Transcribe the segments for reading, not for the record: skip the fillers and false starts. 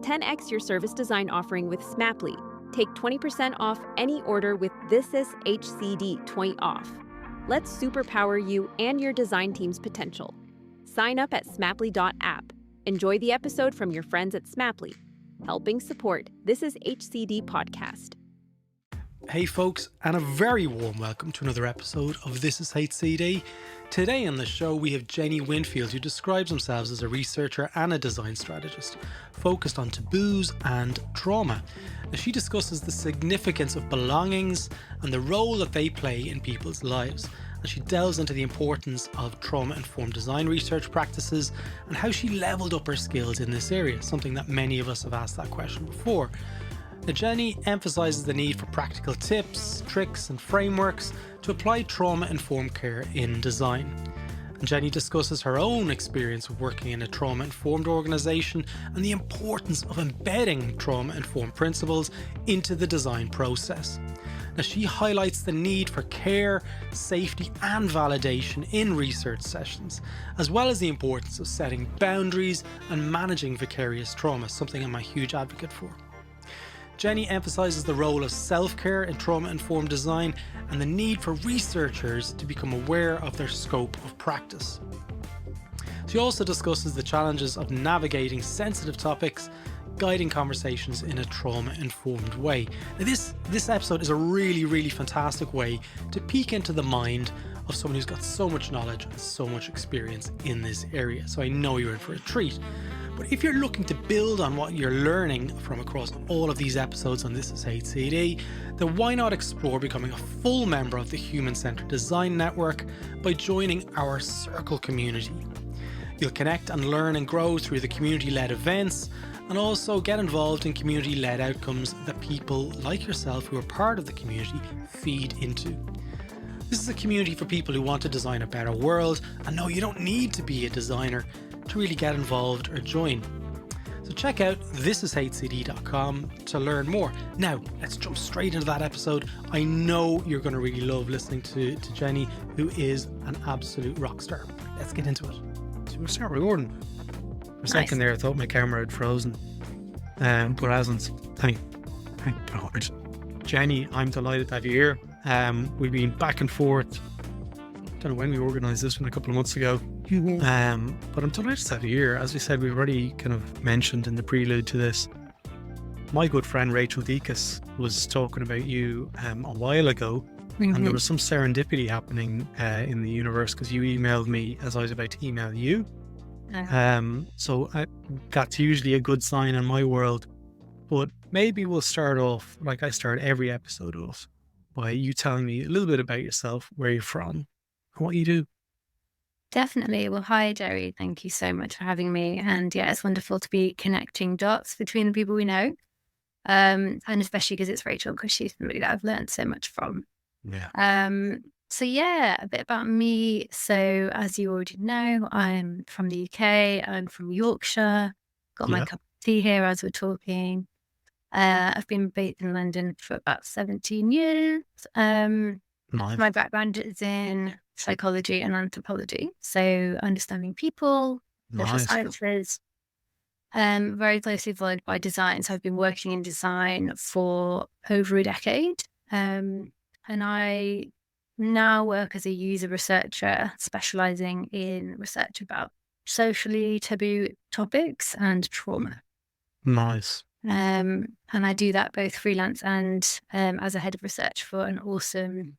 10x your service design offering with Smaply. Take 20% off any order with This Is HCD 20 off. Let's superpower you and your design team's potential. Sign up at smaply.app. Enjoy the episode from your friends at Smaply, helping support This Is HCD podcast. Hey folks, and a very warm welcome to another episode of This Is HCD. Today on the show we have Jenny Winfield, who describes themselves as a researcher and a design strategist, focused on taboos and trauma. Now, she discusses the significance of belongings and the role that they play in people's lives. And she delves into the importance of trauma-informed design research practices and how she leveled up her skills in this area, something that many of us have asked that question before. Now, Jenny emphasises the need for practical tips, tricks and frameworks to apply trauma-informed care in design. And Jenny discusses her own experience of working in a trauma-informed organisation and the importance of embedding trauma-informed principles into the design process. Now, she highlights the need for care, safety and validation in research sessions, as well as the importance of setting boundaries and managing vicarious trauma, something I'm a huge advocate for. Jenny emphasises the role of self-care in trauma-informed design and the need for researchers to become aware of their scope of practice. She also discusses the challenges of navigating sensitive topics, guiding conversations in a trauma-informed way. Now, this episode is a really fantastic way to peek into the mind of someone who's got so much knowledge and so much experience in this area. So I know you're in for a treat. But if you're looking to build on what you're learning from across all of these episodes on This Is HCD, then why not explore becoming a full member of the Human-Centered Design Network by joining our Circle community. You'll connect and learn and grow through the community-led events and also get involved in community-led outcomes that people like yourself who are part of the community feed into. This is a community for people who want to design a better world, and no, you don't need to be a designer to really get involved or join. So check out thisishcd.com to learn more. Now, let's jump straight into that episode. I know you're going to really love listening to Jenny, who is an absolute rock star. Let's get into it. So we'll start recording. For a second there, I thought my camera had frozen, but it hasn't. Thank God. Jenny, I'm delighted to have you here. We've been back and forth. I don't know when we organised this one, a couple of months ago. But I'm delighted to have you here. As we said, we've already kind of mentioned in the prelude to this. My good friend Rachel Deakus was talking about you a while ago, and there was some serendipity happening in the universe because you emailed me as I was about to email you. So that's usually a good sign in my world. But maybe we'll start off, like I start every episode off, by you telling me a little bit about yourself, where you're from, and what you do. Definitely. Well, hi, Jerry. Thank you so much for having me. And yeah, it's wonderful to be connecting dots between the people we know. And especially because it's Rachel, because she's somebody that I've learned so much from. Yeah. So yeah, a bit about me. So as you already know, I'm from the UK. I'm from Yorkshire. Got my cup of tea here as we're talking. I've been based in London for about 17 years. Nice. My background is in psychology and anthropology, so understanding people, social sciences, very closely followed by design. So I've been working in design for over a decade, and I now work as a user researcher, specialising in research about socially taboo topics and trauma. Nice. And I do that both freelance and as a head of research for an awesome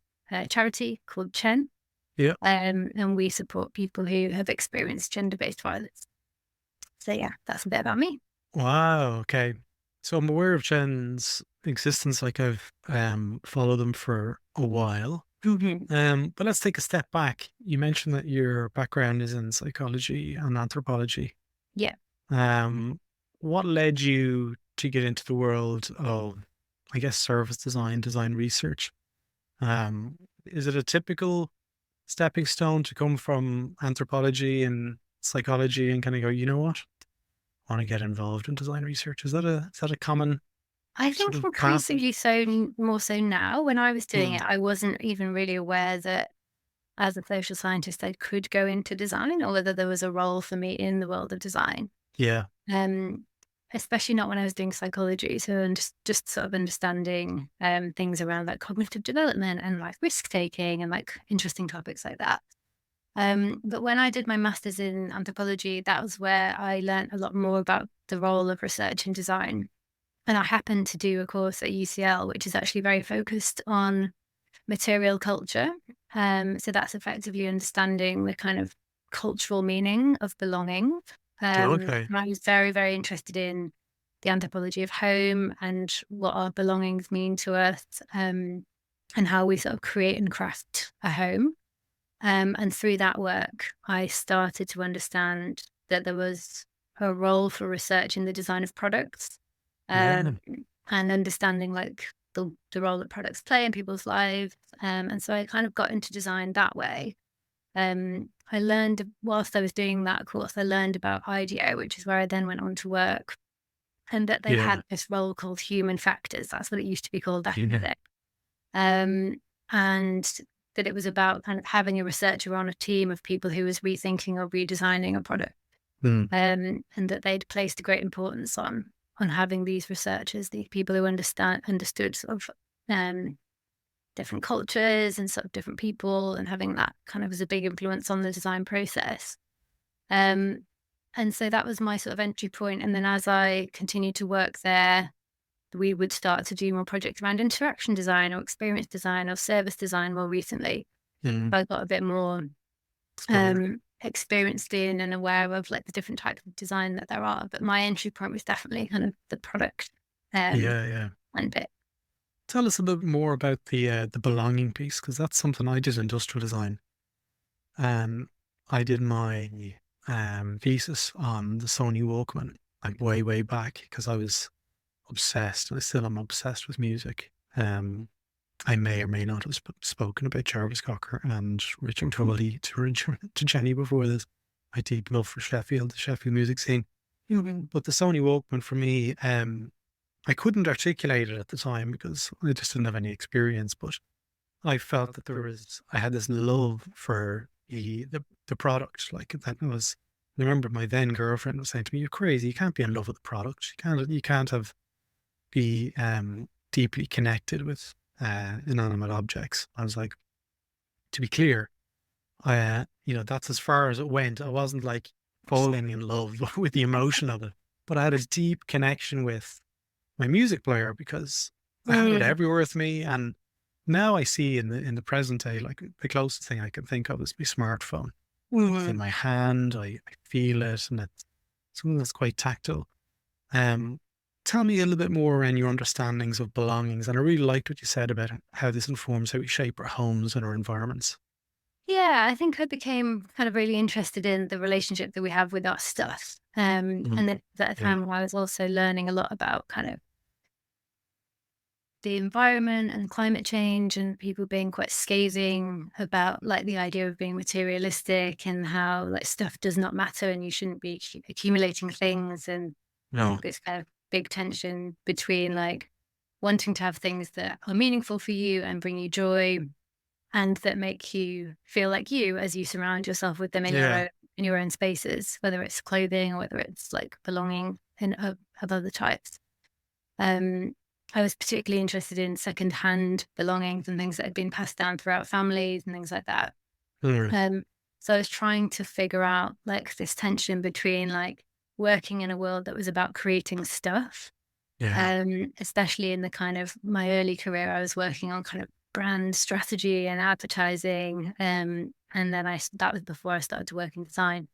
charity called Chen. Yeah. And we support people who have experienced gender-based violence. So yeah, that's a bit about me. Wow. Okay. So I'm aware of Chen's existence. Like I've followed them for a while. But let's take a step back. You mentioned that your background is in psychology and anthropology. Yeah. What led you to get into the world of, I guess, service design research? Is it a typical stepping stone to come from anthropology and psychology and kind of go, you know what, I want to get involved in design research? Is that a common? I think increasingly so, more so now. When I was doing it, I wasn't even really aware that as a social scientist, I could go into design, or whether there was a role for me in the world of design. Yeah. especially not when I was doing psychology. So and just sort of understanding things around like cognitive development and like risk taking and like interesting topics like that. But when I did my master's in anthropology, that was where I learned a lot more about the role of research in design. And I happened to do a course at UCL, which is actually very focused on material culture. So that's effectively understanding the kind of cultural meaning of belonging. Okay. And I was very, very interested in the anthropology of home and what our belongings mean to us, and how we sort of create and craft a home. And through that work, I started to understand that there was a role for research in the design of products, Yeah. and understanding like the role that products play in people's lives. And so I kind of got into design that way. I learned whilst I was doing that course, I learned about IDEO, which is where I then went on to work, and that they Yeah. had this role called human factors. That's what it used to be called back in the Yeah. day. And that it was about kind of having a researcher on a team of people who was rethinking or redesigning a product, Mm. and that they'd placed a great importance on having these researchers, these people who understood sort of different cultures and sort of different people, and having that kind of as a big influence on the design process. Um, and so that was my sort of entry point. And then as I continued to work there, we would start to do more projects around interaction design or experience design or service design more recently. Mm. I got a bit more experienced in and aware of like the different types of design that there are. But my entry point was definitely kind of the product Yeah. and bit. Tell us a bit more about the belonging piece, because that's something I did industrial design. I did my thesis on the Sony Walkman, like way back, because I was obsessed, and I still am obsessed with music. I may or may not have spoken about Jarvis Cocker and Richard Tully to Jenny before this. I deep love for Sheffield, the Sheffield music scene. But the Sony Walkman for me, I couldn't articulate it at the time because I just didn't have any experience. But I felt that I had this love for the product. Like that was, I remember my then girlfriend was saying to me, "You're crazy. You can't be in love with the product. You can't be deeply connected with inanimate objects." I was like, to be clear, that's as far as it went. I wasn't like falling in love with the emotion of it, but I had a deep connection with my music player because I had it everywhere with me. And now I see in the present day, like the closest thing I can think of is my smartphone. It's in my hand. I feel it, and it's something that's quite tactile. Tell me a little bit more around your understandings of belongings. And I really liked what you said about how this informs how we shape our homes and our environments. Yeah, I think I became kind of really interested in the relationship that we have with our stuff. And then at a time when I was also learning a lot about kind of the environment and climate change, and people being quite scathing about like the idea of being materialistic and how like stuff does not matter and you shouldn't be accumulating things. And No. this kind of big tension between like wanting to have things that are meaningful for you and bring you joy, and that make you feel like you as you surround yourself with them in your own spaces, whether it's clothing or whether it's like belonging in of other types. I was particularly interested in secondhand belongings and things that had been passed down throughout families and things like that. So I was trying to figure out like this tension between like working in a world that was about creating stuff, especially in the kind of my early career. I was working on kind of brand strategy and advertising, and then that was before I started to work in design.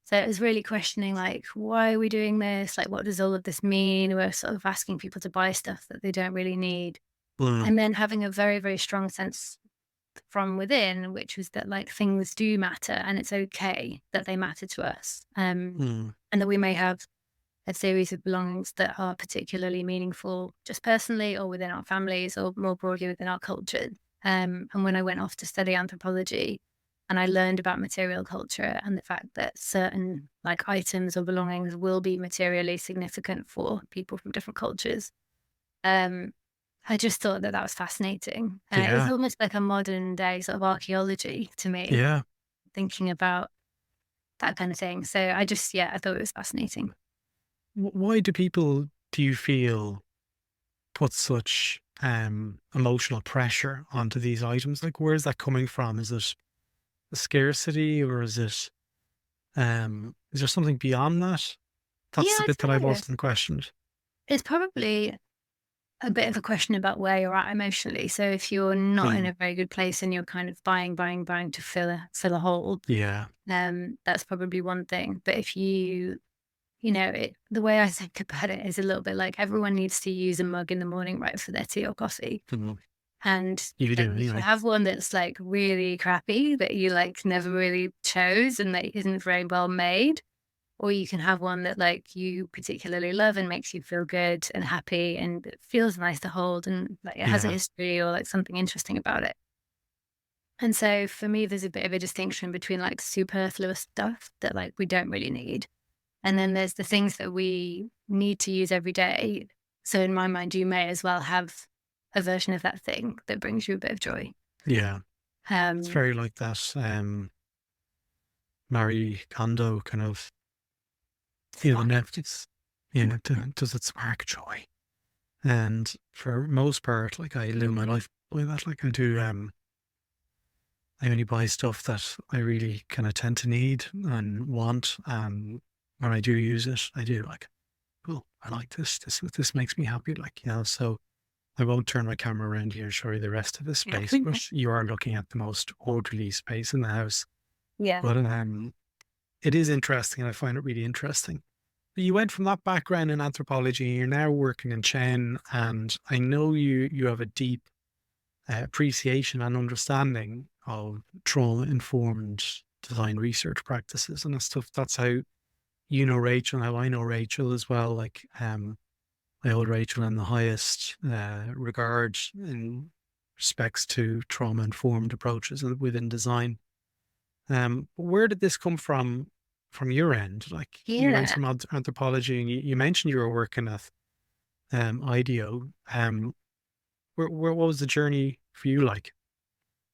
So it was really questioning, like, why are we doing this? Like, what does all of this mean? We're sort of asking people to buy stuff that they don't really need. And then having a very, very strong sense from within, which was that, like, things do matter and it's okay that they matter to us. And that we may have a series of belongings that are particularly meaningful just personally or within our families or more broadly within our culture. And when I went off to study anthropology, and I learned about material culture and the fact that certain like items or belongings will be materially significant for people from different cultures. I just thought that was fascinating. It's almost like a modern day sort of archaeology to me, thinking about that kind of thing. So I thought it was fascinating. why do people, do you feel, put such emotional pressure onto these items? Like, where is that coming from? Is it a scarcity, or is there something beyond that? Yeah, That's the I'd bit that I've say often questioned. it's probably a bit of a question about where you're at emotionally. So if you're not in Hmm. a very good place and you're kind of buying to fill a hole, Yeah. that's probably one thing. But if the way I think about it is a little bit like everyone needs to use a mug in the morning, right, for their tea or coffee. Mhm. And You do then you can anyway. have one that's like really crappy that you like never really chose and that isn't very well made. Or you can have one that like you particularly love and makes you feel good and happy and it feels nice to hold and like it has a Yeah. history or like something interesting about it. And so for me, there's a bit of a distinction between like superfluous stuff that like we don't really need. And then there's the things that we need to use every day. So in my mind, you may as well have a version of that thing that brings you a bit of joy. Yeah. It's Um, very like that Marie Kondo kind of, the Netflix, does it spark joy? And for most part, like, I live my life like that. Like, I only buy stuff that I really kind of tend to need and want. And when I do use it, I do like, cool, I like this. This makes me happy. Like, so I won't turn my camera around here and show you the rest of the space, but you are looking at the most orderly space in the house. yeah. But it is interesting, and I find it really interesting. You went from that background in anthropology, and you're now working in Chen, and I know you have a deep appreciation and understanding of trauma-informed design research practices and stuff. That's how you know Rachel, and how I know Rachel as well. Like, I hold Rachel in the highest regard in respects to trauma-informed approaches within design. Where did this come from your end? Like, you went Yeah. from anthropology, and you mentioned you were working at IDEO. What was the journey for you like?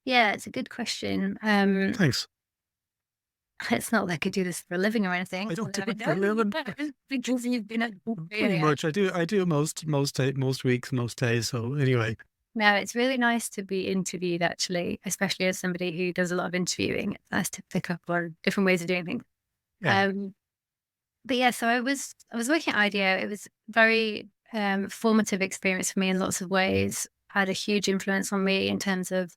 Yeah, it's a good question. Thanks. It's not like I do this for a living or anything. I don't do Never it for a done, living. but because you've been at Pretty much. I do most weeks, most days. So anyway, No, it's really nice to be interviewed actually, especially as somebody who does a lot of interviewing. It's nice to pick up on different ways of doing things. yeah, Um, but yeah, so I was working at IDEO. It was very formative experience for me in lots of ways. Had a huge influence on me in terms of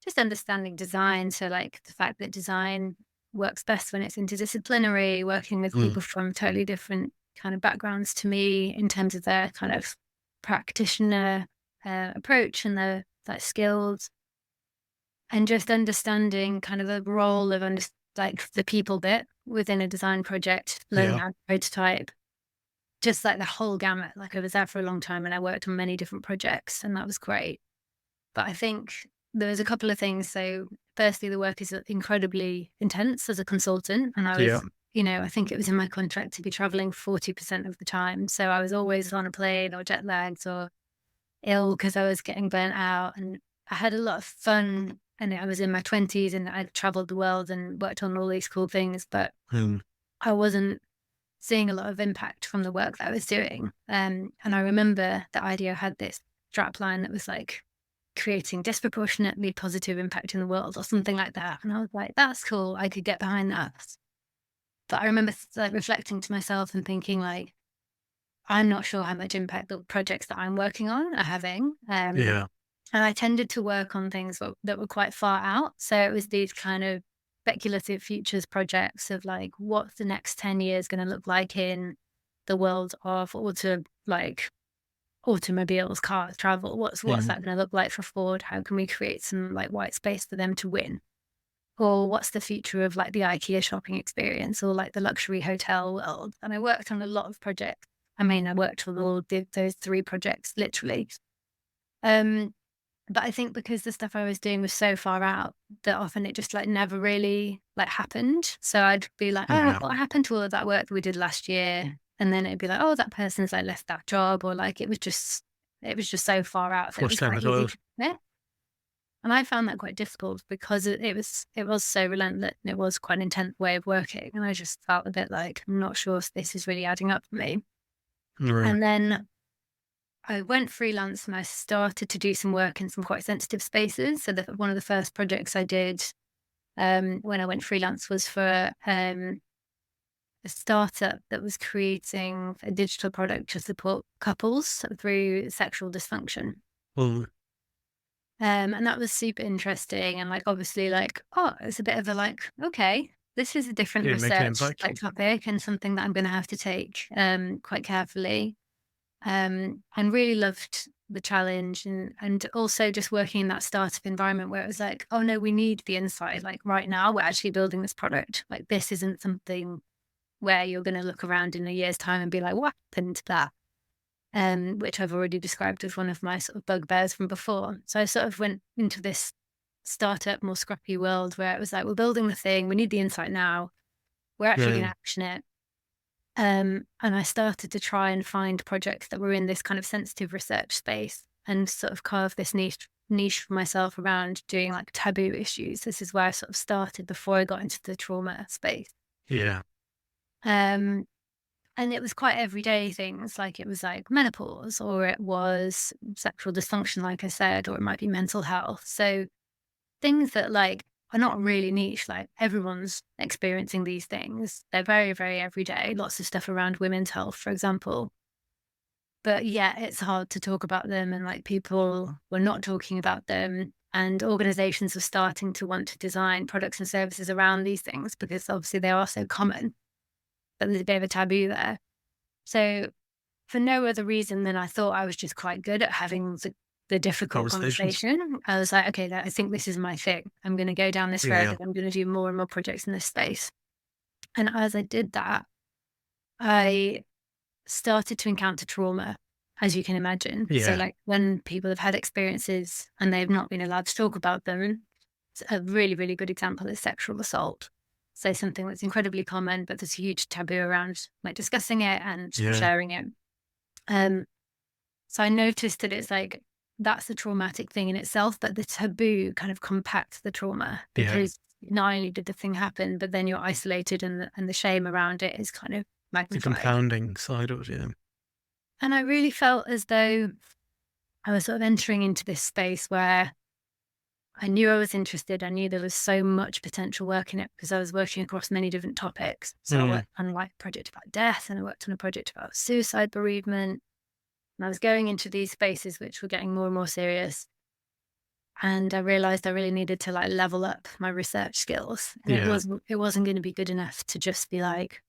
just understanding design. So like the fact that design works best when it's interdisciplinary, working with mm, people from totally different kind of backgrounds to me in terms of their kind of practitioner approach and their like skills, and just understanding kind of the role of like the people bit within a design project, learning yeah, how to prototype, just like the whole gamut. Like I was there for a long time and I worked on many different projects and that was great. But I think there was a couple of things. So firstly, the work is incredibly intense as a consultant. And I yeah, was, I think it was in my contract to be traveling 40% of the time. So I was always on a plane or jet lagged or ill because I was getting burnt out. And I had a lot of fun. And I was in my 20s and I traveled the world and worked on all these cool things. But mm, I wasn't seeing a lot of impact from the work that I was doing. And I remember that IDEO had this strap line that was like, creating disproportionately positive impact in the world or something like that. And I was like, that's cool. I could get behind that. But I remember like reflecting to myself and thinking like, I'm not sure how much impact the projects that I'm working on are having. yeah, And I tended to work on things that were quite far out. So it was these kind of speculative futures projects of like, what's the next 10 years going to look like in the world of like automobiles, cars, travel. What's mm, that going to look like for Ford? How can we create some like white space for them to win? Or what's the future of like the IKEA shopping experience or like the luxury hotel world? And I worked on a lot of projects. I mean, I worked on those 3 projects literally. But I think because the stuff I was doing was so far out that often it just like never really like happened. So I'd be like, oh, yeah. what happened to all of that work that we did last year? And then it'd be like, oh, that person's like left that job, or like it was just so far out that it Flush was down quite the easy toilet. to, yeah. And I found that quite difficult because it was so relentless and it was quite an intense way of working. And I just felt a bit like, I'm not sure if this is really adding up for me. Right. And then I went freelance and I started to do some work in some quite sensitive spaces. So one of the first projects I did when I went freelance was for a startup that was creating a digital product to support couples through sexual dysfunction. Well, And that was super interesting. And like, obviously like, oh, it's a bit of a like, okay, this is a different yeah, make an research impact. like topic and something that I'm going to have to take quite carefully. And really loved the challenge and also just working in that startup environment where it was like, oh no, we need the insight. Like right now, we're actually building this product. Like this isn't something where you're going to look around in a year's time and be like, what happened to that? Which I've already described as one of my sort of bugbears from before. So I sort of went into this startup, more scrappy world where it was like, we're building the thing, we need the insight now, we're actually going to action it. And I started to try and find projects that were in this kind of sensitive research space and sort of carve this niche for myself around doing like taboo issues. This is where I sort of started before I got into the trauma space. Yeah. And it was quite everyday things, like it was like menopause or it was sexual dysfunction, like I said, or it might be mental health. So things that like are not really niche, like everyone's experiencing these things. They're very, very everyday. Lots of stuff around women's health, for example. But yeah, it's hard to talk about them and like people were not talking about them. And organizations were starting to want to design products and services around these things because obviously they are so common. But there's a bit of a taboo there. So for no other reason than I thought I was just quite good at having the difficult conversation, I was like, okay, I think this is my thing. I'm going to go down this road and I'm going to do more and more projects in this space. And as I did that, I started to encounter trauma, as you can imagine. Yeah. So like when people have had experiences and they've not been allowed to talk about them, a really, really good example is sexual assault. So something that's incredibly common, but there's a huge taboo around like discussing it and sharing it. So I noticed that it's like, that's a traumatic thing in itself, but the taboo kind of compacts the trauma because not only did the thing happen, but then you're isolated and the shame around it is kind of magnified. The compounding side of it, yeah. And I really felt as though I was sort of entering into this space where I knew I was interested. I knew there was so much potential work in it because I was working across many different topics. So I worked on like a project about death and I worked on a project about suicide bereavement. And I was going into these spaces which were getting more and more serious. And I realized I really needed to like level up my research skills. And it wasn't going to be good enough to just be like,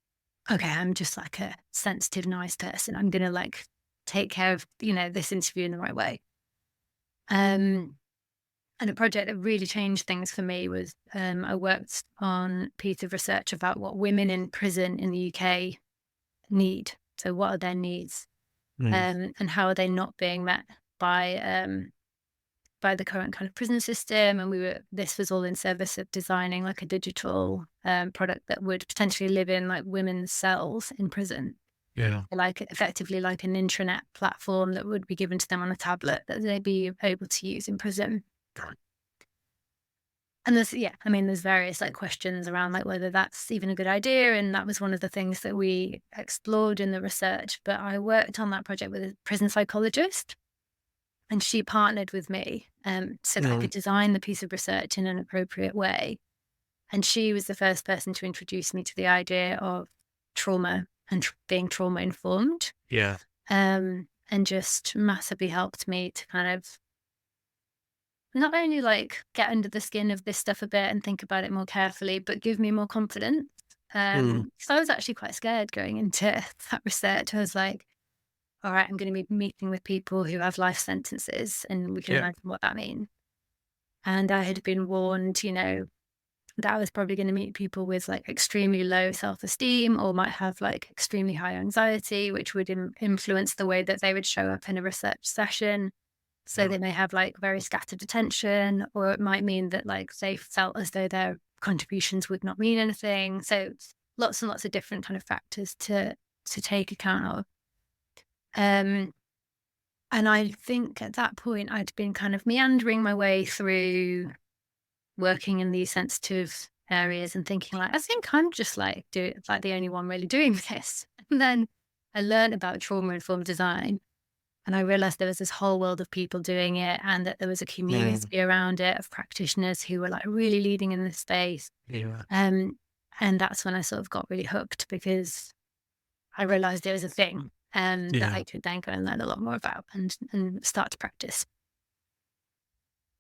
okay, I'm just like a sensitive, nice person. I'm going to like take care of, this interview in the right way. And a project that really changed things for me was I worked on a piece of research about what women in prison in the UK need. So what are their needs and how are they not being met by the current kind of prison system. And this was all in service of designing like a digital product that would potentially live in like women's cells in prison. Yeah. Like effectively like an intranet platform that would be given to them on a tablet that they'd be able to use in prison. And there's various like questions around like whether that's even a good idea. And that was one of the things that we explored in the research. But I worked on that project with a prison psychologist and she partnered with me so that I could design the piece of research in an appropriate way. And she was the first person to introduce me to the idea of trauma and being trauma informed. Yeah. And just massively helped me to kind of not only like get under the skin of this stuff a bit and think about it more carefully, but give me more confidence. So I was actually quite scared going into that research. I was like, all right, I'm going to be meeting with people who have life sentences and we can imagine what that means. And I had been warned, that I was probably going to meet people with like extremely low self-esteem or might have like extremely high anxiety, which would influence the way that they would show up in a research session. So they may have like very scattered attention, or it might mean that like they felt as though their contributions would not mean anything. So lots and lots of different kind of factors to take account of. And I think at that point, I'd been kind of meandering my way through working in these sensitive areas and thinking like, I think I'm just like the only one really doing this. And then I learned about trauma-informed design, and I realized there was this whole world of people doing it, and that there was a community around it of practitioners who were like really leading in this space. Yeah. And that's when I sort of got really hooked, because I realized there was a thing that I could then go and learn a lot more about and start to practice.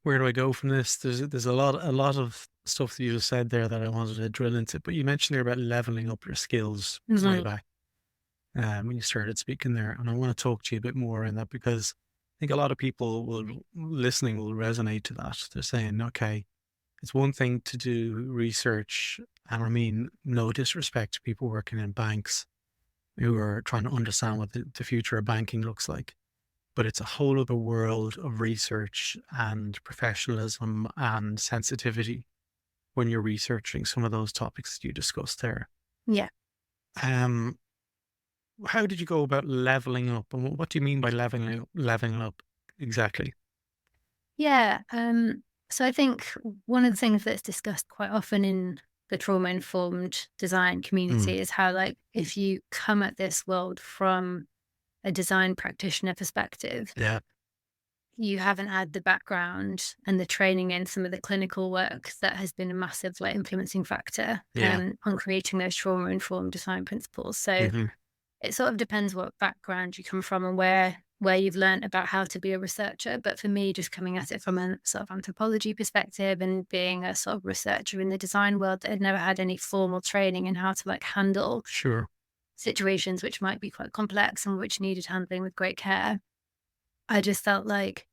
Where do I go from this? There's a lot of stuff that you just said there that I wanted to drill into, but you mentioned there about leveling up your skills way back when you started speaking there, and I want to talk to you a bit more in that, because I think a lot of people listening will resonate to that. They're saying, okay, it's one thing to do research, and I mean no disrespect to people working in banks who are trying to understand what the future of banking looks like. But it's a whole other world of research and professionalism and sensitivity when you're researching some of those topics that you discussed there. Yeah. How did you go about leveling up, and what do you mean by leveling up exactly? Yeah. So I think one of the things that's discussed quite often in the trauma-informed design community is how, like, if you come at this world from a design practitioner perspective, you haven't had the background and the training in some of the clinical work that has been a massive like influencing factor on creating those trauma-informed design principles. So it sort of depends what background you come from and where you've learned about how to be a researcher. But for me, just coming at it from a sort of anthropology perspective and being a sort of researcher in the design world that had never had any formal training in how to like handle situations which might be quite complex and which needed handling with great care, I just felt like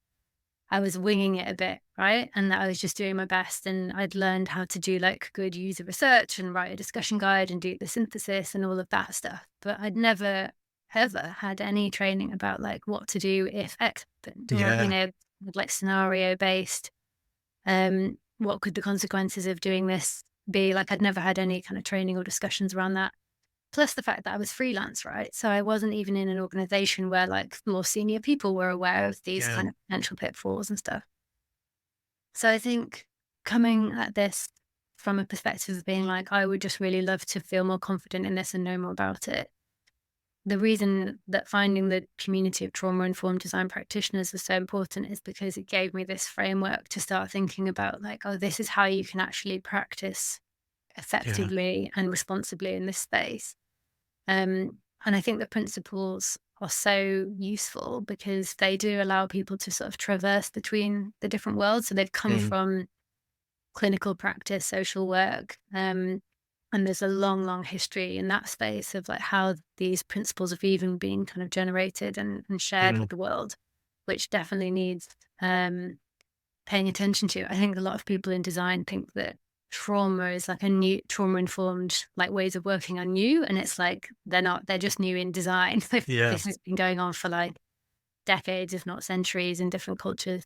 I was winging it a bit, right? And that I was just doing my best, and I'd learned how to do like good user research and write a discussion guide and do the synthesis and all of that stuff. But I'd never, ever had any training about like what to do if X happened, or, like scenario based. What could the consequences of doing this be? Like I'd never had any kind of training or discussions around that. Plus the fact that I was freelance, right? So I wasn't even in an organization where like more senior people were aware of these kind of potential pitfalls and stuff. So I think coming at this from a perspective of being like, I would just really love to feel more confident in this and know more about it. The reason that finding the community of trauma-informed design practitioners was so important is because it gave me this framework to start thinking about like, oh, this is how you can actually practice effectively and responsibly in this space. And I think the principles are so useful because they do allow people to sort of traverse between the different worlds. So they've come from clinical practice, social work, and there's a long, long history in that space of like how these principles have even been kind of generated and shared with the world, which definitely needs paying attention to. I think a lot of people in design think that trauma is like a new trauma-informed like ways of working are new, and it's like they're not, they're just new in design. This has been going on for like decades, if not centuries, in different cultures.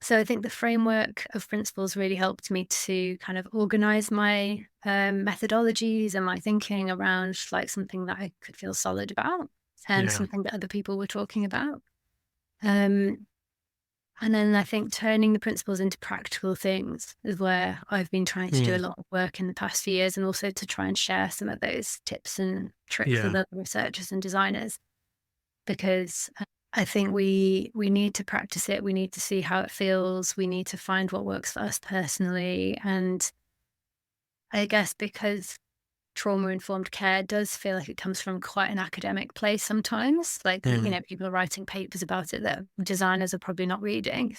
So I think the framework of principles really helped me to kind of organize my methodologies and my thinking around like something that I could feel solid about and something that other people were talking about. And then I think turning the principles into practical things is where I've been trying to do a lot of work in the past few years, and also to try and share some of those tips and tricks with other researchers and designers, because I think we need to practice it. We need to see how it feels. We need to find what works for us personally. And I guess because trauma-informed care does feel like it comes from quite an academic place sometimes. Like, people are writing papers about it that designers are probably not reading.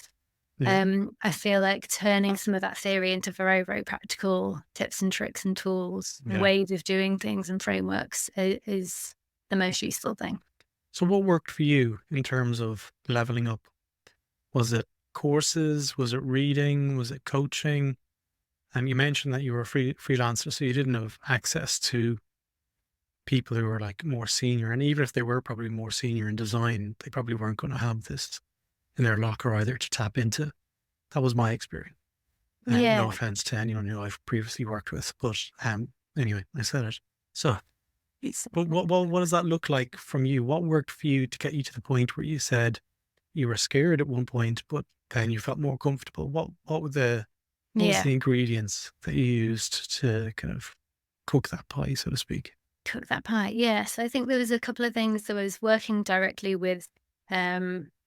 I feel like turning some of that theory into very, very practical tips and tricks and tools, ways of doing things and frameworks is the most useful thing. So what worked for you in terms of leveling up? Was it courses? Was it reading? Was it coaching? And you mentioned that you were a freelancer, so you didn't have access to people who were like more senior. And even if they were probably more senior in design, they probably weren't going to have this in their locker either to tap into. That was my experience. No offense to anyone who I've previously worked with, but anyway, I said it. So But what does that look like from you? What worked for you to get you to the point where you said you were scared at one point, but then you felt more comfortable? What was Yeah, the ingredients that you used to kind of cook that pie, so to speak? cook that pie. Yeah, so I think there was a couple of things. So I was working directly with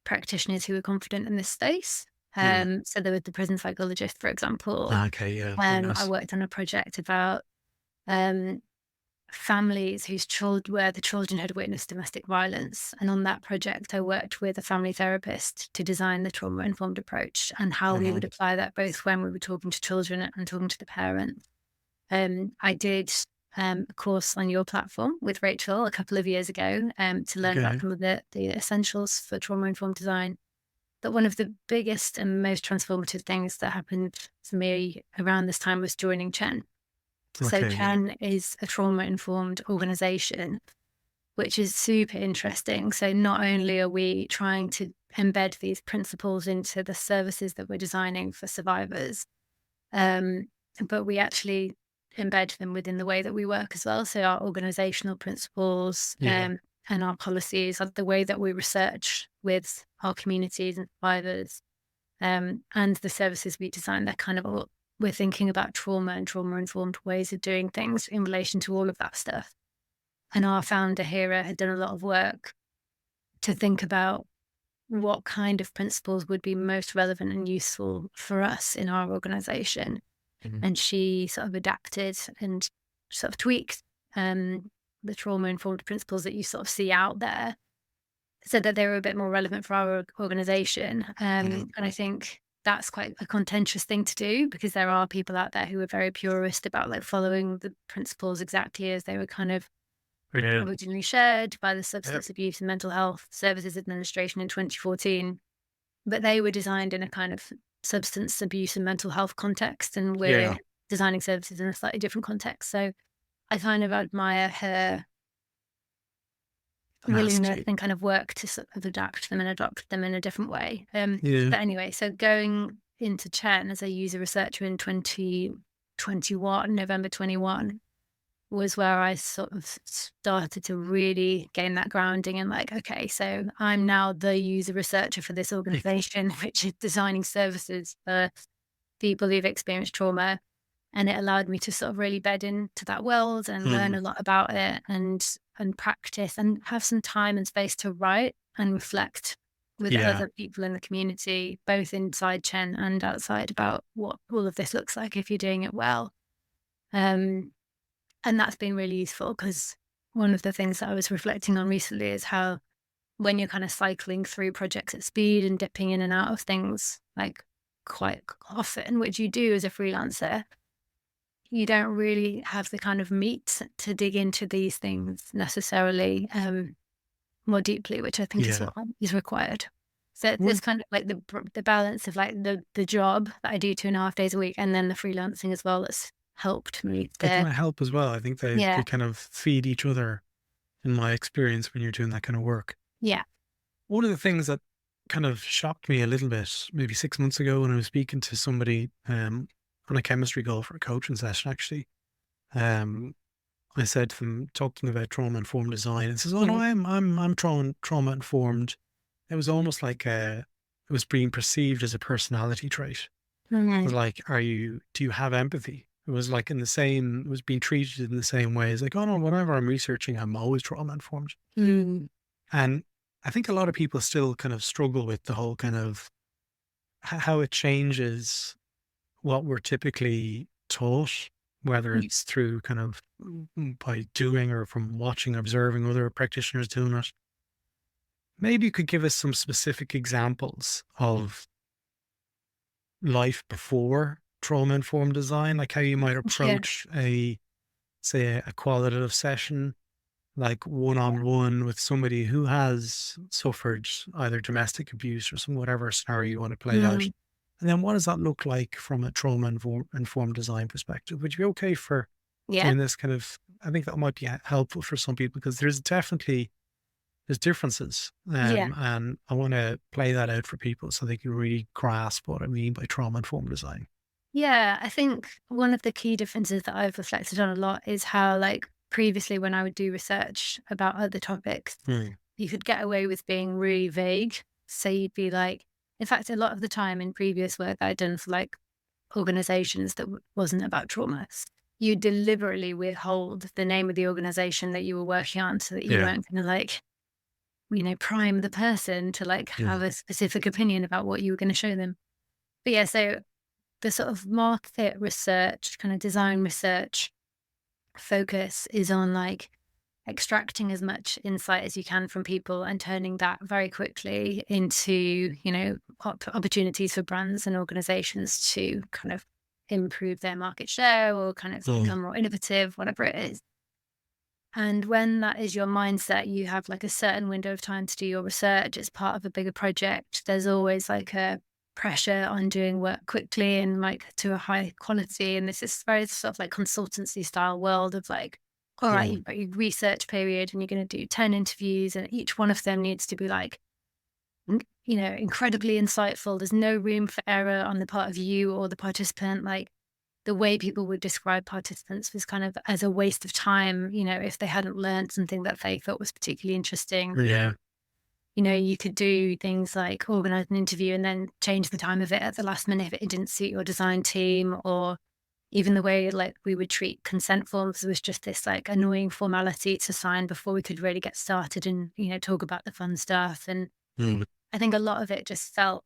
practitioners who were confident in this space. Mm. So there was the prison psychologist, for example. Okay, yeah, very I nice. worked on a project about um, families where the children had witnessed domestic violence. And on that project, I worked with a family therapist to design the trauma informed approach and how we would Mhm. apply that both when we were talking to children and talking to the parents. I did a course on your platform with Rachel a couple of years ago to learn about Okay. some of the essentials for trauma informed design. But one of the biggest and most transformative things that happened for me around this time was joining Chen. So Okay. Yeah. Chen is a trauma-informed organization, which is super interesting. So not only are we trying to embed these principles into the services that we're designing for survivors, um, but we actually embed them within the way that we work as well. So our organizational principles Yeah. and our policies, the way that we research with our communities and survivors, and the services we design, they're kind of all, we're thinking about trauma and trauma-informed ways of doing things in relation to all of that stuff. And our founder, Hira, had done a lot of work to think about what kind of principles would be most relevant and useful for us in our organization. Mhm. And she sort of adapted and sort of tweaked the trauma-informed principles that you sort of see out there so that they were a bit more relevant for our organization. Mhm. And I think that's quite a contentious thing to do because there are people out there who are very purist about like following the principles exactly as they were kind of Yeah. originally shared by the Yep. Substance Abuse and Mental Health Services Administration in 2014. But they were designed in a kind of substance abuse and mental health context, and Yeah. we're designing services in a slightly different context. So I kind of admire her willingness Tenacity. and kind of work to sort of adapt them and adopt them in a different way. Yeah. But anyway, so going into Chen as a user researcher in 2021, November 21, was where I sort of started to really gain that grounding and like, okay, so I'm now the user researcher for this organization, which is designing services for people who've experienced trauma. And it allowed me to sort of really bed into that world and learn Mm. a lot about it and practice and have some time and space to write and reflect with Yeah. other people in the community, both inside Chen and outside, about what all of this looks like if you're doing it well. Um, and that's been really useful because one of the things that I was reflecting on recently is how when you're kind of cycling through projects at speed and dipping in and out of things like quite often, which you do as a freelancer, you don't really have the kind of meat to dig into these things necessarily more deeply, which I think is Yeah. what is required. So it's One kind of like the balance of like the job that I do 2.5 days a week and then the freelancing as well that's helped me They to, kind of help as well. I think they yeah, kind of feed each other in my experience when you're doing that kind of work. yeah. One of the things that kind of shocked me a little bit, maybe 6 months ago, when I was speaking to somebody on a chemistry call for a coaching session, actually, um, I said to them, talked to them about trauma informed design, and says, "Oh no, Mhm. I'm trauma informed." It was almost like it was being perceived as a personality trait. It was Mhm. like, do you have empathy? It was like it was being treated in the same way as like, oh no, whenever I'm researching, I'm always trauma informed. Mm. And I think a lot of people still kind of struggle with the whole kind of how it changes what we're typically taught, whether it's through kind of by doing or from watching, observing other practitioners doing it. Maybe you could give us some specific examples of life before trauma informed design, like how you might Yeah. approach say, a qualitative session, like one on one with somebody who has suffered either domestic abuse or some whatever scenario you want to play out. Mm. And then what does that look like from a trauma informed design perspective? Would you be okay for Yeah. doing this kind of? I think that might be helpful for some people because there's differences, Yeah. and I want to play that out for people so they can really grasp what I mean by trauma informed design. Yeah. I think one of the key differences that I've reflected on a lot is how like previously when I would do research about other topics, you could get away with being really vague. So you'd be like, in fact, a lot of the time in previous work I'd done for like organizations that wasn't about trauma, you deliberately withhold the name of the organization that you were working on so that you weren't going to like, prime the person to like have a specific opinion about what you were going to show them. But yeah, so the sort of market research, kind of design research focus is on like extracting as much insight as you can from people and turning that very quickly into, opportunities for brands and organizations to kind of improve their market share or kind of become more innovative, whatever it is. And when that is your mindset, you have like a certain window of time to do your research. It's part of a bigger project. There's always like a pressure on doing work quickly and like to a high quality. And this is very sort of like consultancy style world of like, all right, you've got your research period and you're going to do 10 interviews and each one of them needs to be like, incredibly insightful. There's no room for error on the part of you or the participant. Like the way people would describe participants was kind of as a waste of time, if they hadn't learned something that they thought was particularly interesting. Yeah. You could do things like organize an interview and then change the time of it at the last minute if it didn't suit your design team, or even the way like we would treat consent forms was just this like annoying formality to sign before we could really get started and, talk about the fun stuff. And I think a lot of it just felt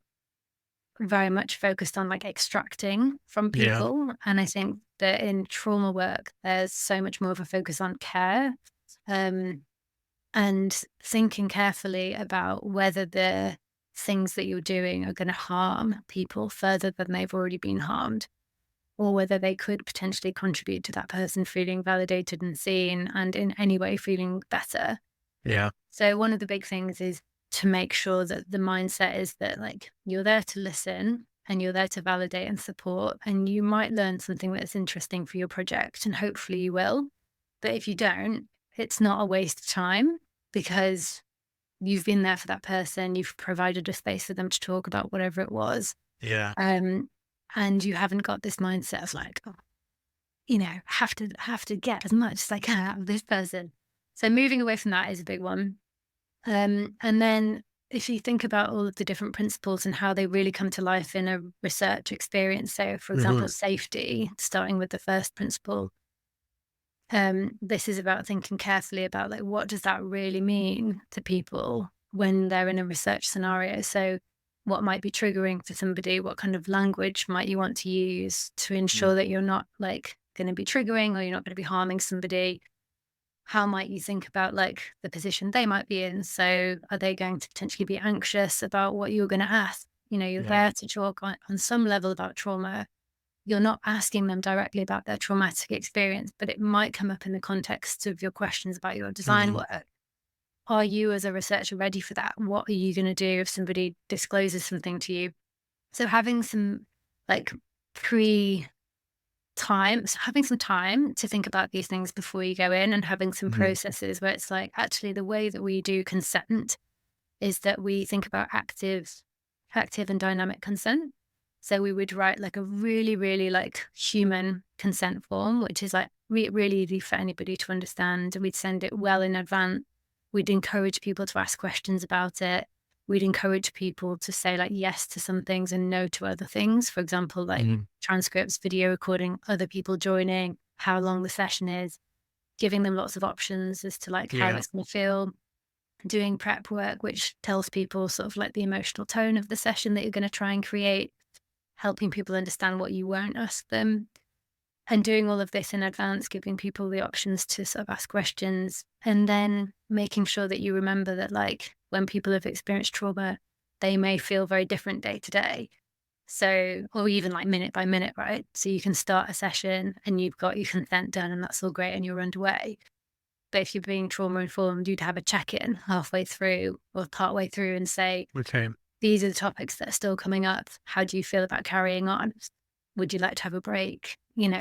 very much focused on like extracting from people. Yeah. And I think that in trauma work, there's so much more of a focus on care and thinking carefully about whether the things that you're doing are going to harm people further than they've already been harmed, or whether they could potentially contribute to that person feeling validated and seen and in any way feeling better. Yeah. So one of the big things is to make sure that the mindset is that like you're there to listen and you're there to validate and support, and you might learn something that's interesting for your project and hopefully you will. But if you don't, it's not a waste of time because you've been there for that person. You've provided a space for them to talk about whatever it was. Yeah. And you haven't got this mindset of like, have to get as much as I can out of this person. So moving away from that is a big one. And then if you think about all of the different principles and how they really come to life in a research experience, so for example, safety, starting with the first principle, this is about thinking carefully about like, what does that really mean to people when they're in a research scenario? So what might be triggering for somebody? What kind of language might you want to use to ensure that you're not like going to be triggering or you're not going to be harming somebody? How might you think about like the position they might be in? So are they going to potentially be anxious about what you're going to ask? You're there to talk on some level about trauma. You're not asking them directly about their traumatic experience, but it might come up in the context of your questions about your design work. Are you as a researcher ready for that? What are you going to do if somebody discloses something to you? So having some like having some time to think about these things before you go in, and having some processes where it's like, actually the way that we do consent is that we think about active and dynamic consent. So we would write like a really, really like human consent form, which is like really easy for anybody to understand. We'd send it well in advance. We'd encourage people to ask questions about it. We'd encourage people to say like yes to some things and no to other things. For example, like transcripts, video recording, other people joining, how long the session is, giving them lots of options as to like how it's going to feel, doing prep work, which tells people sort of like the emotional tone of the session that you're going to try and create, helping people understand what you won't ask them, and doing all of this in advance, giving people the options to sort of ask questions, and then making sure that you remember that like when people have experienced trauma, they may feel very different day to day. So, or even like minute by minute, right? So you can start a session and you've got your consent done and that's all great and you're underway. But if you're being trauma informed, you'd have a check-in halfway through or partway through and say, okay, these are the topics that are still coming up. How do you feel about carrying on? Would you like to have a break?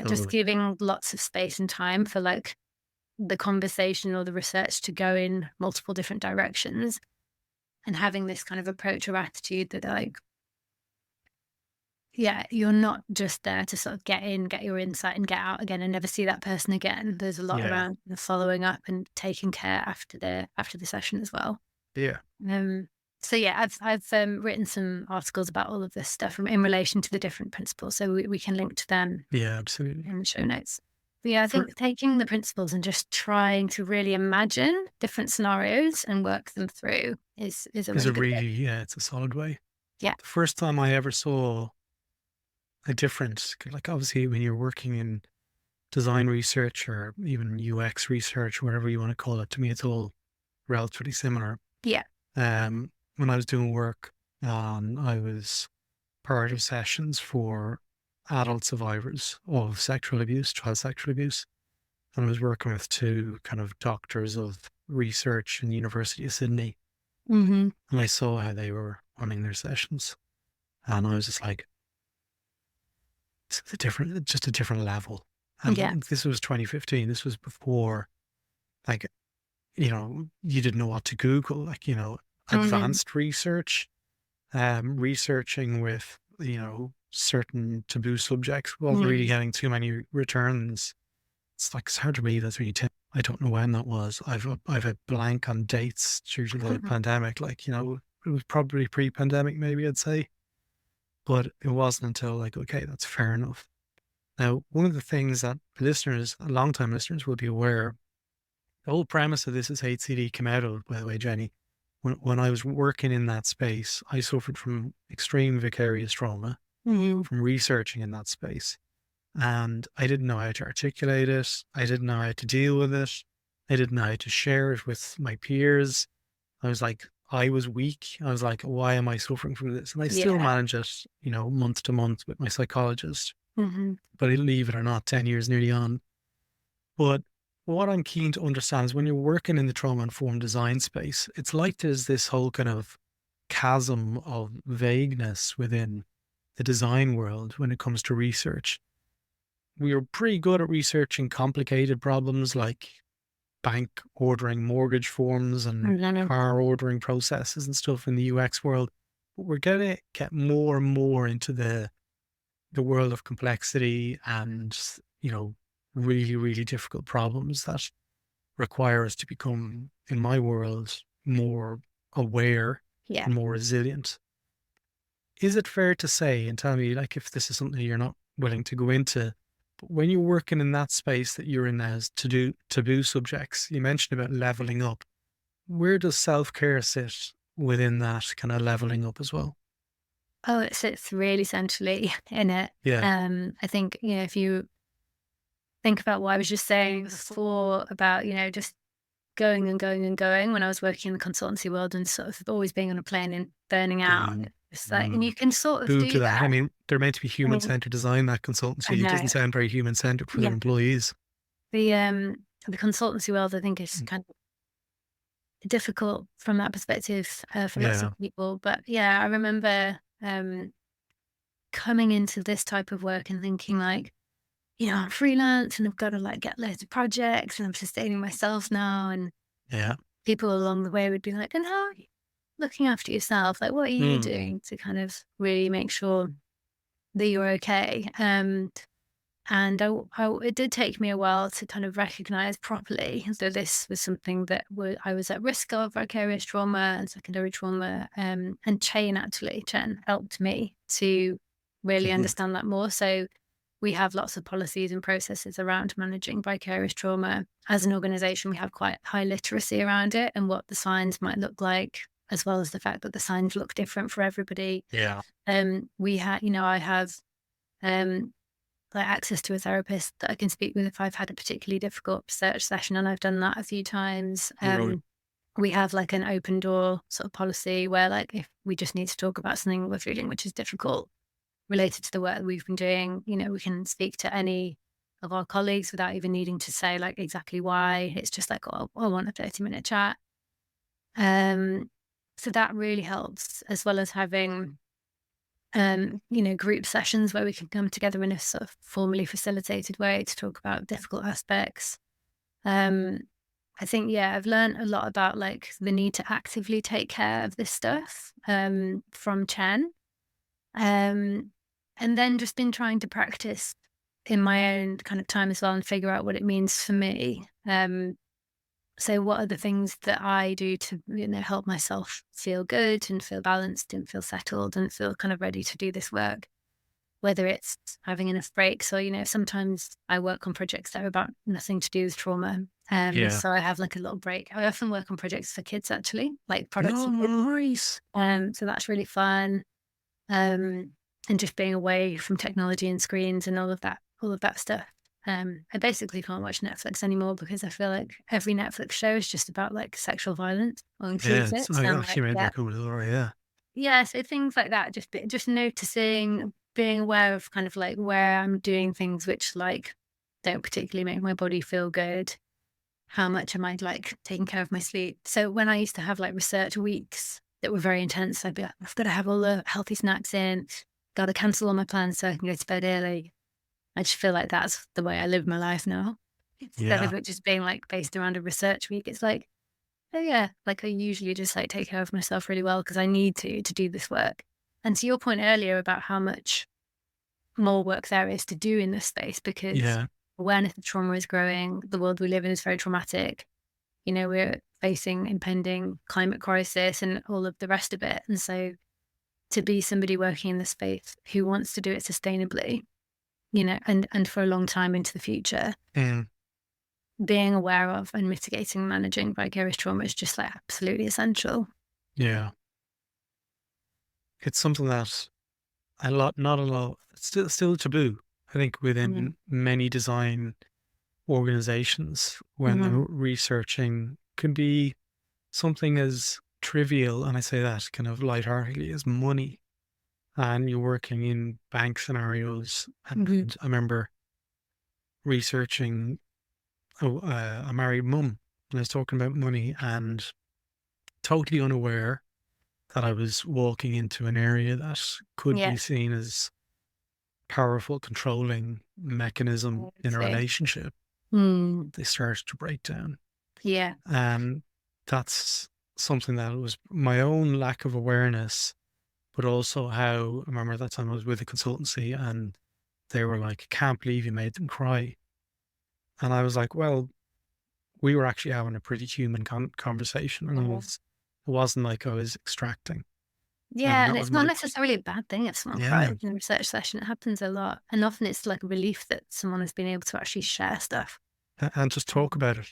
Just giving lots of space and time for like the conversation or the research to go in multiple different directions, and having this kind of approach or attitude that like, you're not just there to sort of get in, get your insight and get out again and never see that person again. There's a lot around the following up and taking care after the session as well. Yeah. So yeah, I've written some articles about all of this stuff in relation to the different principles, so we can link to them. Yeah, absolutely. In the show notes. But yeah, I think taking the principles and just trying to really imagine different scenarios and work them through is a really it's a solid way. Yeah. The first time I ever saw a difference, like obviously when you're working in design research or even UX research, whatever you want to call it, to me it's all relatively similar. Yeah. When I was doing work, I was part of sessions for adult survivors of sexual abuse, child sexual abuse. And I was working with two kind of doctors of research in the University of Sydney. Mm-hmm. And I saw how they were running their sessions. And I was just like, it's just a different level. And this was 2015. This was before, like, you didn't know what to Google, like, advanced research, researching with, certain taboo subjects wasn't really getting too many returns. It's like, it's hard to believe that's really I don't know when that was. I've a blank on dates due to the pandemic. Like, it was probably pre-pandemic, maybe I'd say. But it wasn't until like, okay, that's fair enough. Now, one of the things that listeners, long-time listeners will be aware, the whole premise of This Is HCD came out of, by the way, Jenny, when I was working in that space, I suffered from extreme vicarious trauma from researching in that space. And I didn't know how to articulate it. I didn't know how to deal with it. I didn't know how to share it with my peers. I was like, I was weak. I was like, why am I suffering from this? And I still manage it, month to month with my psychologist. But believe it or not, 10 years nearly on. But what I'm keen to understand is when you're working in the trauma-informed design space, it's like there's this whole kind of chasm of vagueness within the design world when it comes to research. We are pretty good at researching complicated problems like bank ordering mortgage forms and car ordering processes and stuff in the UX world. But we're going to get more and more into the world of complexity and, really, really difficult problems that require us to become, in my world, more aware and more resilient. Is it fair to say, and tell me like if this is something you're not willing to go into, but when you're working in that space that you're in as taboo subjects, you mentioned about leveling up. Where does self-care sit within that kind of leveling up as well? Oh, it sits really centrally in it. Yeah. I think, if you think about what I was just saying before about, just going and going and going when I was working in the consultancy world and sort of always being on a plane and burning out. It's like, and you can sort of do that. I mean, they're meant to be human-centered design, that consultancy. It doesn't sound very human-centered for their employees. The consultancy world, I think, is kind of difficult from that perspective for lots of people. But I remember coming into this type of work and thinking like, I'm freelance and I've got to like get loads of projects and I'm sustaining myself now. And people along the way would be like, and how are you looking after yourself? Like, what are you doing to kind of really make sure that you're okay? And it did take me a while to kind of recognize properly that this was something that I was at risk of vicarious trauma and secondary trauma. And Chen helped me to really understand that more. So we have lots of policies and processes around managing vicarious trauma. As an organization, we have quite high literacy around it and what the signs might look like, as well as the fact that the signs look different for everybody. Yeah. I have like access to a therapist that I can speak with if I've had a particularly difficult research session, and I've done that a few times. We have like an open door sort of policy where like if we just need to talk about something we're feeling which is difficult related to the work that we've been doing, we can speak to any of our colleagues without even needing to say like exactly why. It's just like, oh, I want a 30-minute chat. So that really helps, as well as having group sessions where we can come together in a sort of formally facilitated way to talk about difficult aspects. I think, I've learned a lot about like the need to actively take care of this stuff from Chen. And then just been trying to practice in my own kind of time as well and figure out what it means for me. So what are the things that I do to, help myself feel good and feel balanced and feel settled and feel kind of ready to do this work? Whether it's having enough breaks or, sometimes I work on projects that are about nothing to do with trauma. Yeah. So I have like a little break. I often work on projects for kids actually, like products. Oh, nice. So that's really fun. And just being away from technology and screens and all of that stuff. I basically can't watch Netflix anymore because I feel like every Netflix show is just about like sexual violence or includes it. I So I'm actually like, made yeah. that cool story, yeah. Yeah, so things like that, just noticing, being aware of kind of like where I'm doing things which like don't particularly make my body feel good. How much am I like taking care of my sleep? So when I used to have like research weeks that were very intense, I'd be like, I've got to have all the healthy snacks in, got to cancel all my plans so I can go to bed early. I just feel like that's the way I live my life now. Instead of Yeah. it just being like based around a research week, it's like, oh yeah, like I usually just like take care of myself really well because I need to do this work. And to your point earlier about how much more work there is to do in this space because Yeah. awareness of trauma is growing. The world we live in is very traumatic. We're facing impending climate crisis and all of the rest of it. And so to be somebody working in this space who wants to do it sustainably, and for a long time into the future, Mm. being aware of and mitigating, managing vicarious trauma is just like absolutely essential. Yeah. It's something that not a lot, it's still taboo, I think, within many design organizations when they're researching can be something as trivial, and I say that kind of lightheartedly, as money. And you're working in bank scenarios. And I remember researching a married mum, and I was talking about money and totally unaware that I was walking into an area that could Yeah. be seen as powerful controlling mechanism in a relationship. They started to break down. Yeah. And that's something that was my own lack of awareness, but also how I remember that time I was with a consultancy and they were like, I can't believe you made them cry. And I was like, well, we were actually having a pretty human conversation. And it wasn't like I was extracting. Yeah, and that it's was not my, necessarily a bad thing if someone yeah, cries in a research session. It happens a lot. And often it's like a relief that someone has been able to actually share stuff. and just talk about it.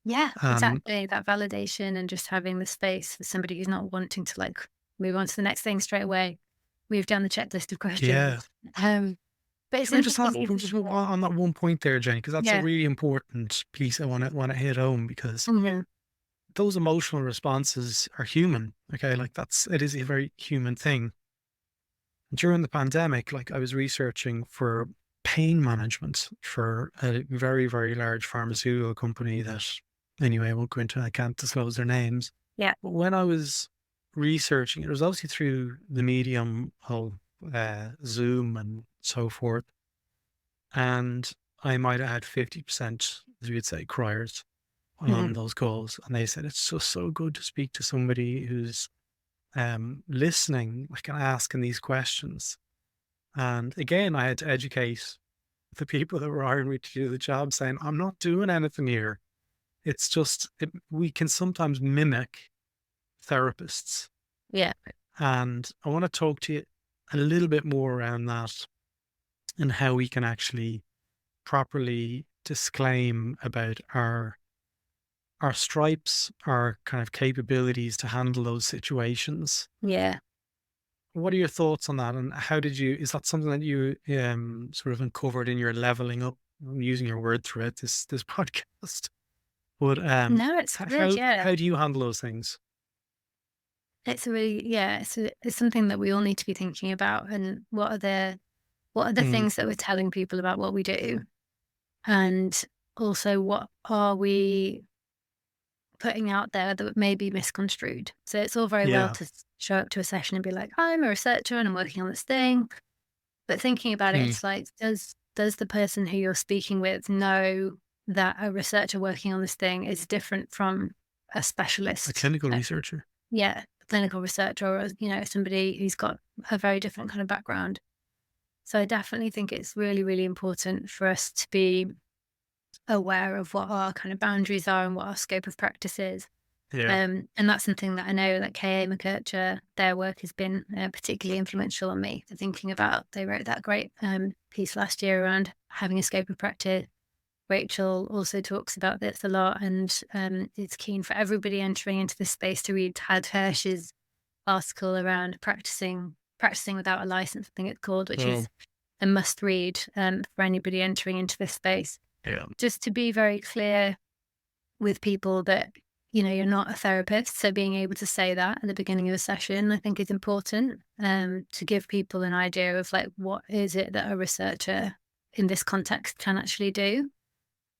Yeah, exactly. That validation and just having the space for somebody who's not wanting to like move on to the next thing straight away, move down the checklist of questions. Yeah. But it's Can I just interesting. just on that one point there, Jenny, because that's Yeah. a really important piece I want to hit home, because those emotional responses are human. Okay, like it is a very human thing. During the pandemic, like I was researching for pain management for a very, very large pharmaceutical company that, anyway, I won't go into, I can't disclose their names. Yeah. But when I was researching, it was obviously through the medium of Zoom and so forth. And I might have had 50%, as we would say, criers on those calls. And they said, it's just so good to speak to somebody who's listening, like, and asking these questions. And again, I had to educate the people that were hiring me to do the job, saying, I'm not doing anything here. It's just, we can sometimes mimic therapists. Yeah. And I want to talk to you a little bit more around that and how we can actually properly disclaim about our stripes, our kind of capabilities to handle those situations. Yeah. What are your thoughts on that? And how is that something that you sort of uncovered in your leveling up? I'm using your word throughout this podcast. But No, it's good. Yeah. how do you handle those things? It's it's something that we all need to be thinking about. And what are the things that we're telling people about what we do? And also, what are we putting out there that may be misconstrued? So it's all very well to show up to a session and be like, I'm a researcher and I'm working on this thing. But thinking about it, it's like, does the person who you're speaking with know that a researcher working on this thing is different from a specialist? A clinical researcher. Yeah, a clinical researcher, or somebody who's got a very different kind of background. So I definitely think it's really, really important for us to be aware of what our kind of boundaries are and what our scope of practice is. Yeah. And that's something that I know that K.A. McKercher, their work has been particularly influential on me for thinking about. They wrote that great piece last year around having a scope of practice. Rachel also talks about this a lot, and is keen for everybody entering into this space to read Tad Hirsch's article around practicing without a license, I think it's called, which is a must read for anybody entering into this space. Yeah. Just to be very clear with people that, you're not a therapist. So being able to say that at the beginning of a session, I think is important to give people an idea of like, what is it that a researcher in this context can actually do?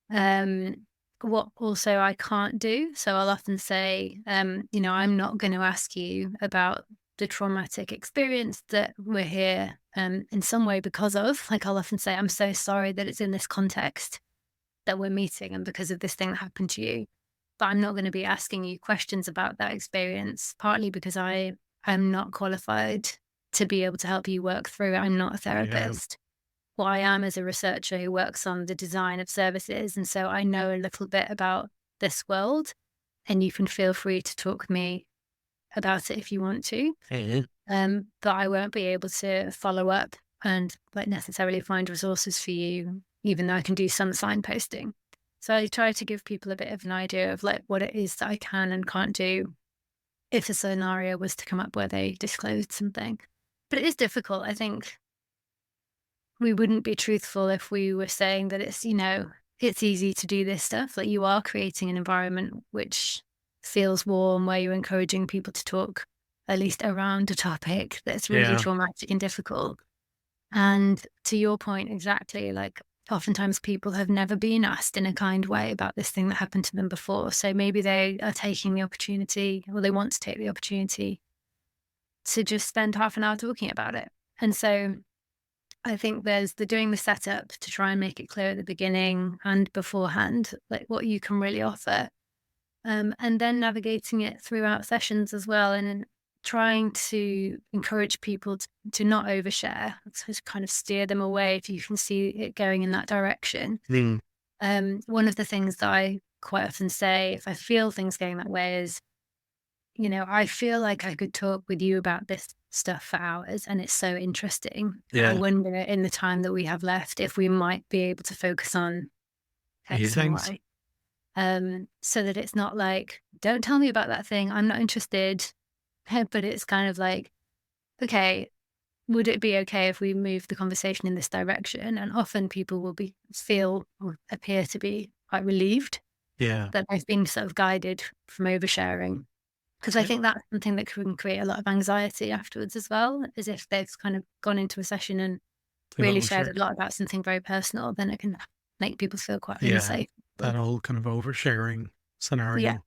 What also I can't do. So I'll often say, I'm not going to ask you about the traumatic experience that we're here in some way because of. Like I'll often say, I'm so sorry that it's in this context that we're meeting and because of this thing that happened to you. But I'm not going to be asking you questions about that experience, partly because I am not qualified to be able to help you work through it. I'm not a therapist. What I am is a researcher who works on the design of services. And so I know a little bit about this world, and you can feel free to talk with me about it if you want to. But I won't be able to follow up and like necessarily find resources for you, even though I can do some signposting. So I try to give people a bit of an idea of like what it is that I can and can't do if a scenario was to come up where they disclosed something. But it is difficult. I think we wouldn't be truthful if we were saying that it's, it's easy to do this stuff. Like you are creating an environment which feels warm, where you're encouraging people to talk at least around a topic that's really traumatic and difficult. And to your point, exactly, like oftentimes people have never been asked in a kind way about this thing that happened to them before. So maybe they are taking the opportunity, or they want to take the opportunity to just spend half an hour talking about it. And so I think there's doing the setup to try and make it clear at the beginning and beforehand, like what you can really offer. And then navigating it throughout sessions as well, and trying to encourage people to not overshare, to kind of steer them away if you can see it going in that direction. One of the things that I quite often say, if I feel things going that way, is, I feel like I could talk with you about this stuff for hours and it's so interesting. I wonder in the time that we have left if we might be able to focus on X and Y. So that it's not like, don't tell me about that thing, I'm not interested. But it's kind of like, okay, would it be okay if we move the conversation in this direction? And often people will appear to be quite relieved that they've been sort of guided from oversharing. Because I think that's something that can create a lot of anxiety afterwards as well, as if they've kind of gone into a session and really shared a lot about something very personal, then it can make people feel quite unsafe. That whole kind of oversharing scenario.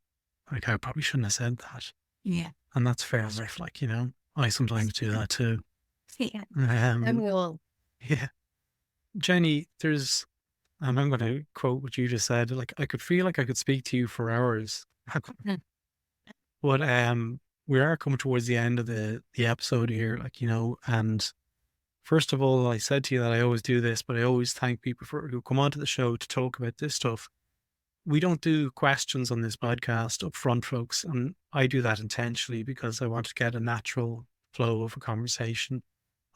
Like, I probably shouldn't have said that. Yeah. And that's fair enough. Like, I sometimes do that too. And we all. Yeah. Jenny, and I'm going to quote what you just said, like, I could feel like I could speak to you for hours. But we are coming towards the end of the episode here, like, and first of all, I said to you that I always do this, but I always thank people who come onto the show to talk about this stuff. We don't do questions on this podcast up front, folks, and I do that intentionally because I want to get a natural flow of a conversation.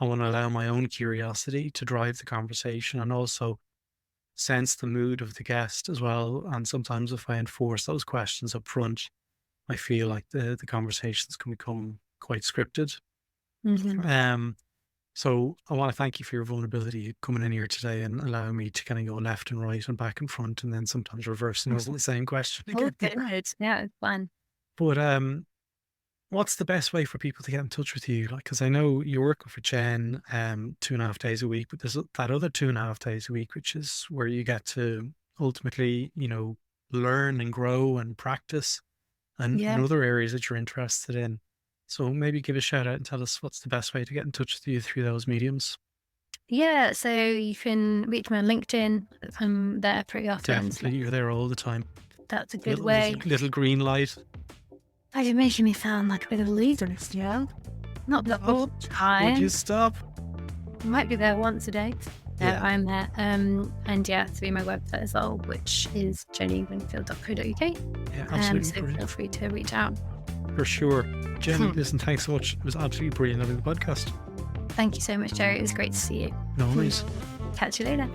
I want to allow my own curiosity to drive the conversation and also sense the mood of the guest as well. And sometimes if I enforce those questions up front, I feel like the conversations can become quite scripted. So I want to thank you for your vulnerability coming in here today and allowing me to kind of go left and right and back and front, and then sometimes reversing the same question again. Yeah, it's fun. But what's the best way for people to get in touch with you? Like, because I know you're working for Jen 2.5 days a week, but there's that other 2.5 days a week, which is where you get to ultimately, learn and grow and practice and in other areas that you're interested in. So maybe give a shout out and tell us what's the best way to get in touch with you through those mediums. Yeah, so you can reach me on LinkedIn. I'm there pretty often. Definitely, you're there all the time. That's a good way. Little green light. You're making me sound like a bit of a leader, Not the whole time. Would you stop? might be there once a day. Yeah. I'm there. And through my website as well, which is jennywinfield.co.uk. Yeah, absolutely. So feel free to reach out. For sure. Jenny, listen, thanks so much. It was absolutely brilliant having the podcast. Thank you so much, Jerry. It was great to see you. No worries. Catch you later.